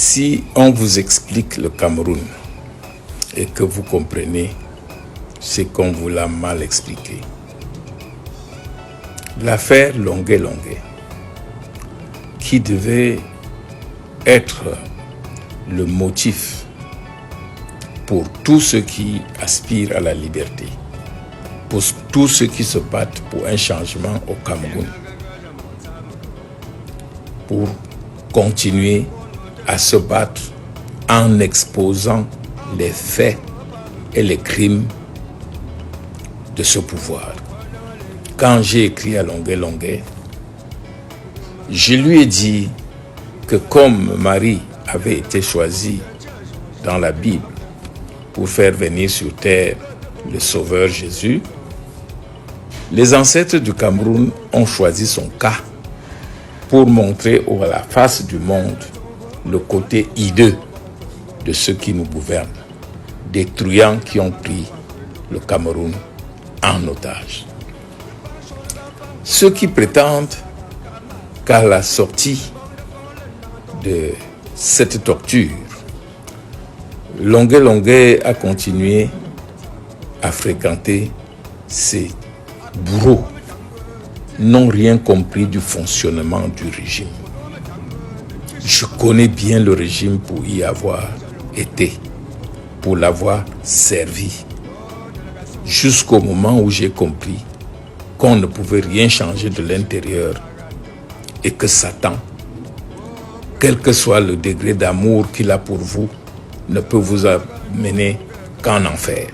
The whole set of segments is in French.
Si on vous explique le Cameroun et que vous comprenez, c'est qu'on vous l'a mal expliqué. L'affaire Longué, qui devait être le motif pour tous ceux qui aspirent à la liberté, pour tous ceux qui se battent pour un changement au Cameroun, pour continuer à se battre en exposant les faits et les crimes de ce pouvoir. Quand j'ai écrit à Longué, je lui ai dit que comme Marie avait été choisie dans la Bible pour faire venir sur terre le Sauveur Jésus, les ancêtres du Cameroun ont choisi son cas pour montrer à la face du monde le côté hideux de ceux qui nous gouvernent, des truands qui ont pris le Cameroun en otage. Ceux qui prétendent qu'à la sortie de cette torture, Longué a continué à fréquenter ces bourreaux, n'ont rien compris du fonctionnement du régime. Je connais bien le régime pour y avoir été, pour l'avoir servi, jusqu'au moment où j'ai compris qu'on ne pouvait rien changer de l'intérieur et que Satan, quel que soit le degré d'amour qu'il a pour vous, ne peut vous amener qu'en enfer.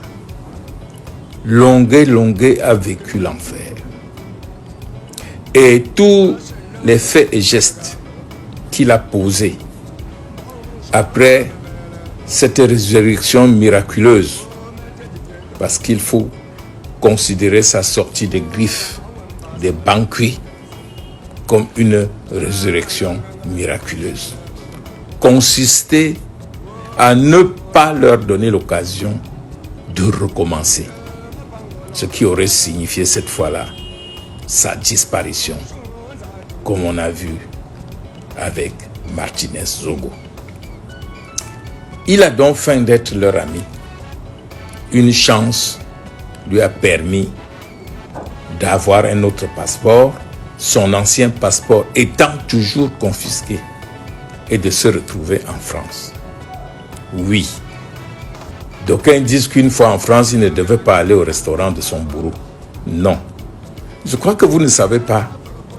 Longué a vécu l'enfer. Et tous les faits et gestes qu'il a posés après cette résurrection miraculeuse, parce qu'il faut considérer sa sortie des griffes des banquis comme une résurrection miraculeuse, consistait à ne pas leur donner l'occasion de recommencer, ce qui aurait signifié cette fois-là sa disparition, comme on a vu avec Martinez Zogo. Il a donc faim d'être leur ami. Une chance lui a permis d'avoir un autre passeport, son ancien passeport étant toujours confisqué, et de se retrouver en France. Oui, d'aucuns disent qu'une fois en France, il ne devait pas aller au restaurant de son bourreau. Non. Je crois que vous ne savez pas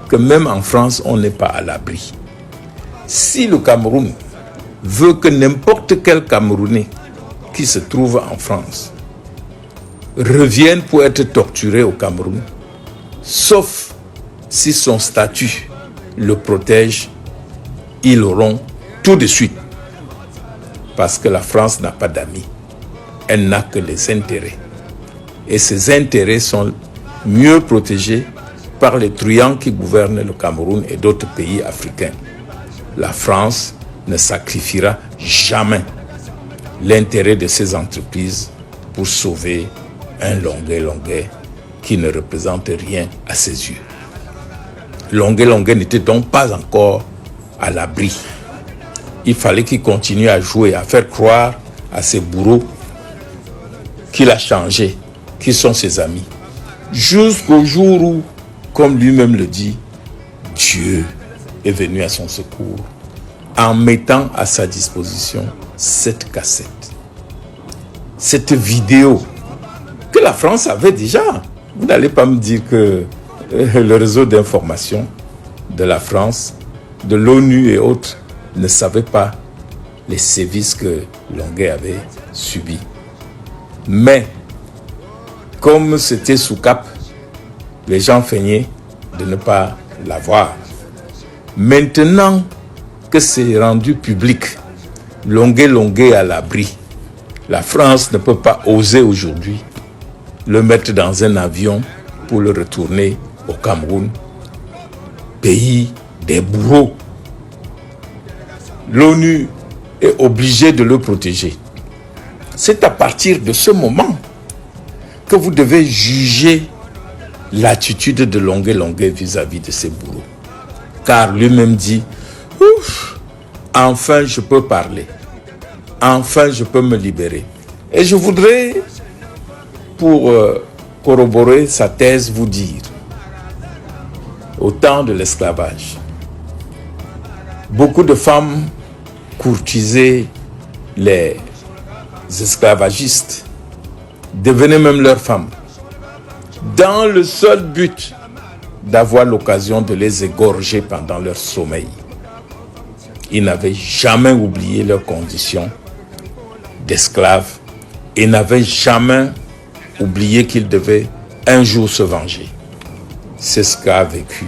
que même en France, on n'est pas à l'abri. Si le Cameroun veut que n'importe quel Camerounais qui se trouve en France revienne pour être torturé au Cameroun, sauf si son statut le protège, ils l'auront tout de suite. Parce que la France n'a pas d'amis. Elle n'a que les intérêts. Et ces intérêts sont mieux protégés par les truands qui gouvernent le Cameroun et d'autres pays africains. La France ne sacrifiera jamais l'intérêt de ces entreprises pour sauver un Longué qui ne représente rien à ses yeux. Longué n'était donc pas encore à l'abri. Il fallait qu'il continue à jouer, à faire croire à ses bourreaux qu'il a changé, qui sont ses amis. Jusqu'au jour où, comme lui-même le dit, Dieu est venu à son secours en mettant à sa disposition cette cassette, cette vidéo que la France avait déjà. Vous n'allez pas me dire que le réseau d'information de la France, de l'ONU et autres ne savaient pas les sévices que Longué avait subis. Mais, comme c'était sous cap, les gens feignaient de ne pas l'avoir. Maintenant que c'est rendu public, Longué à l'abri, la France ne peut pas oser aujourd'hui le mettre dans un avion pour le retourner au Cameroun, pays des bourreaux. L'ONU est obligée de le protéger. C'est à partir de ce moment que vous devez juger l'attitude de Longué vis-à-vis de ses bourreaux. Car lui-même dit, enfin je peux parler. Enfin je peux me libérer. Et je voudrais, pour corroborer sa thèse, vous dire, au temps de l'esclavage, beaucoup de femmes courtisaient les esclavagistes, devenaient même leurs femmes, dans le seul but d'avoir l'occasion de les égorger pendant leur sommeil. Ils n'avaient jamais oublié leurs conditions d'esclaves et n'avaient jamais oublié qu'ils devaient un jour se venger. C'est ce qu'a vécu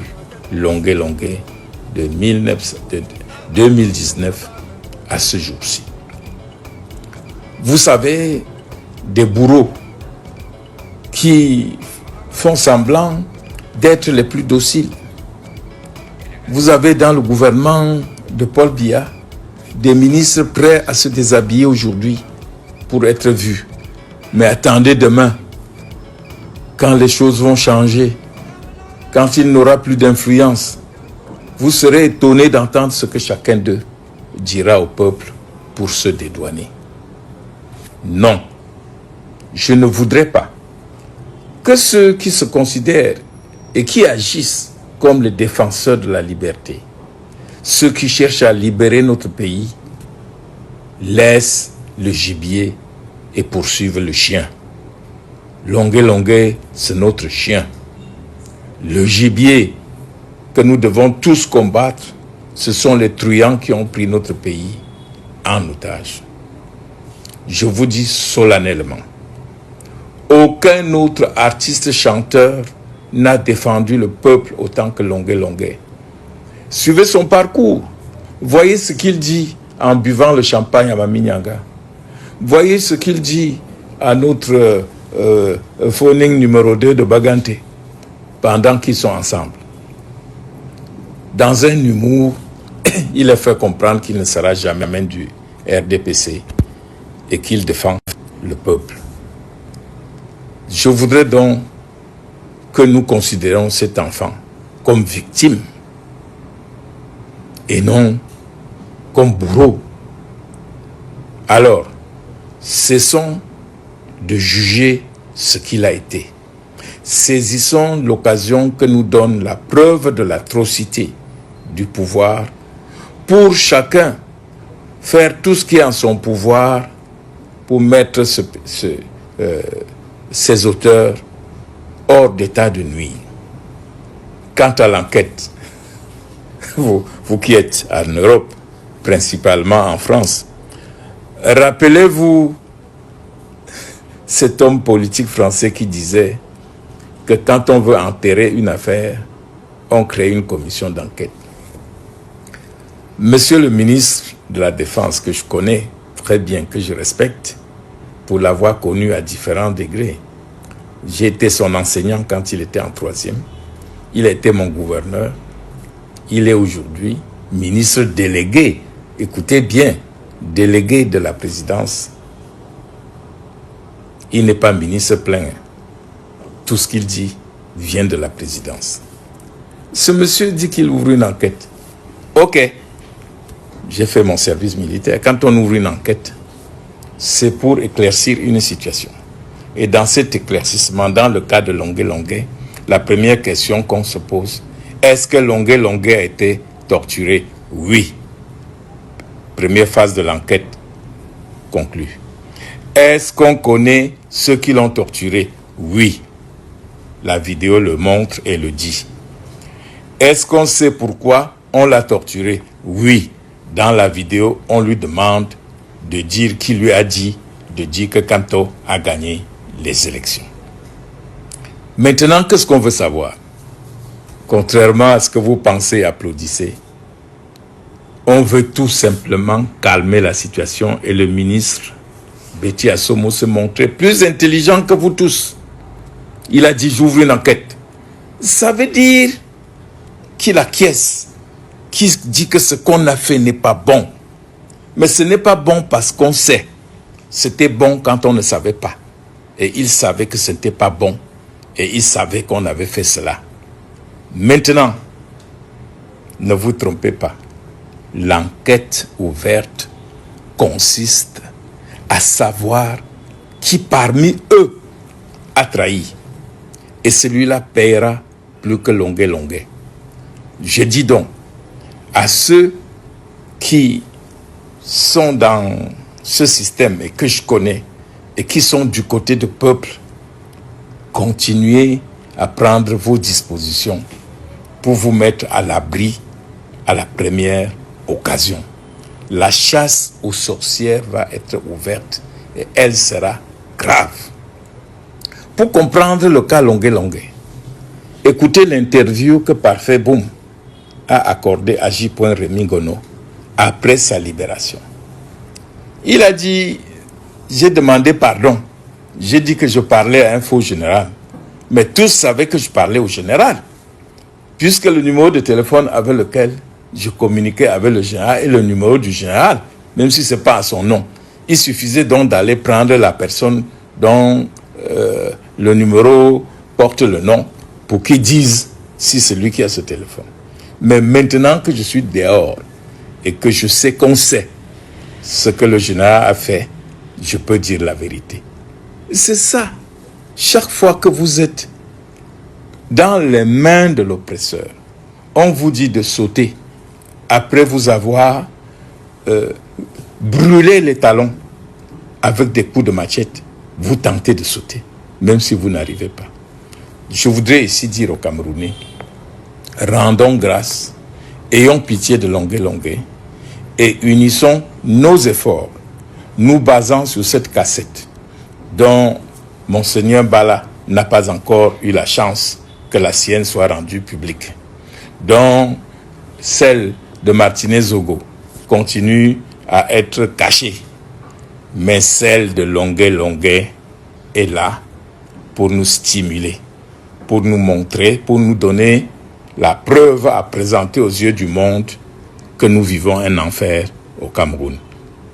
Longué Longué de 2019 à ce jour-ci. Vous savez, des bourreaux qui font semblant d'être les plus dociles. Vous avez dans le gouvernement de Paul Biya des ministres prêts à se déshabiller aujourd'hui pour être vus. Mais attendez demain, quand les choses vont changer, quand il n'aura plus d'influence, vous serez étonnés d'entendre ce que chacun d'eux dira au peuple pour se dédouaner. Non, je ne voudrais pas que ceux qui se considèrent et qui agissent comme les défenseurs de la liberté, ceux qui cherchent à libérer notre pays, laissent le gibier et poursuivent le chien. Longué Longué, c'est notre chien. Le gibier que nous devons tous combattre, ce sont les truands qui ont pris notre pays en otage. Je vous dis solennellement, aucun autre artiste chanteur n'a défendu le peuple autant que Longué Longué. Suivez son parcours. Voyez ce qu'il dit en buvant le champagne à Mami Nyanga. Voyez ce qu'il dit à notre phoning numéro 2 de Bagante pendant qu'ils sont ensemble. Dans un humour, il a fait comprendre qu'il ne sera jamais du RDPC et qu'il défend le peuple. Je voudrais donc que nous considérions cet enfant comme victime et non comme bourreau. Alors, cessons de juger ce qu'il a été. Saisissons l'occasion que nous donne la preuve de l'atrocité du pouvoir pour chacun faire tout ce qui est en son pouvoir pour mettre ces auteurs hors d'état de nuire. Quant à l'enquête, vous qui êtes en Europe, principalement en France, rappelez-vous cet homme politique français qui disait que quand on veut enterrer une affaire, on crée une commission d'enquête. Monsieur le ministre de la Défense, que je connais très bien, que je respecte, pour l'avoir connu à différents degrés, j'ai été son enseignant quand il était en 3e, il a été mon gouverneur, il est aujourd'hui ministre délégué, écoutez bien, délégué de la présidence. Il n'est pas ministre plein. Tout ce qu'il dit vient de la présidence. Ce monsieur dit qu'il ouvre une enquête. Ok, j'ai fait mon service militaire. Quand on ouvre une enquête, c'est pour éclaircir une situation. Et dans cet éclaircissement, dans le cas de Longué Longué, la première question qu'on se pose, est-ce que Longué Longué a été torturé? Oui. Première phase de l'enquête conclue. Est-ce qu'on connaît ceux qui l'ont torturé? Oui. La vidéo le montre et le dit. Est-ce qu'on sait pourquoi on l'a torturé? Oui. Dans la vidéo, on lui demande de dire qui lui a dit de dire que Kanto a gagné les élections. Maintenant, qu'est-ce qu'on veut savoir? Contrairement à ce que vous pensez et applaudissez, on veut tout simplement calmer la situation et le ministre Betty Assomo se montrait plus intelligent que vous tous. Il a dit, j'ouvre une enquête. Ça veut dire qu'il acquiesce, qu'il dit que ce qu'on a fait n'est pas bon. Mais ce n'est pas bon parce qu'on sait. C'était bon quand on ne savait pas. Et il savait que ce n'était pas bon. Et il savait qu'on avait fait cela. Maintenant, ne vous trompez pas. l'enquête ouverte consiste à savoir qui parmi eux a trahi. Et celui-là paiera plus que longuet. Je dis donc à ceux qui sont dans ce système et que je connais et qui sont du côté du peuple, continuez à prendre vos dispositions pour vous mettre à l'abri à la première occasion. La chasse aux sorcières va être ouverte et elle sera grave. Pour comprendre le cas Longuet, écoutez l'interview que Parfait Boom a accordée à J. Rémi Gono après sa libération. Il a dit, j'ai demandé pardon. J'ai dit que je parlais à un faux général. Mais tous savaient que je parlais au général. Puisque le numéro de téléphone avec lequel je communiquais avec le général est le numéro du général, même si ce n'est pas à son nom. Il suffisait donc d'aller prendre la personne dont le numéro porte le nom pour qu'il dise si c'est lui qui a ce téléphone. Mais maintenant que je suis dehors et que je sais qu'on sait ce que le général a fait, je peux dire la vérité. C'est ça. Chaque fois que vous êtes dans les mains de l'oppresseur, on vous dit de sauter après vous avoir brûlé les talons avec des coups de machette. Vous tentez de sauter, même si vous n'arrivez pas. Je voudrais ici dire aux Camerounais, rendons grâce, ayons pitié de Longuet et unissons nos efforts, nous basant sur cette cassette dont Monseigneur Bala n'a pas encore eu la chance que la sienne soit rendue publique, dont celle de Martinez Zogo continue à être cachée, mais celle de Longuet est là pour nous stimuler, pour nous montrer, pour nous donner la preuve à présenter aux yeux du monde que nous vivons un enfer au Cameroun.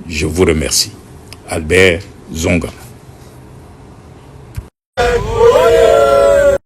Je vous remercie. Albert Zonga.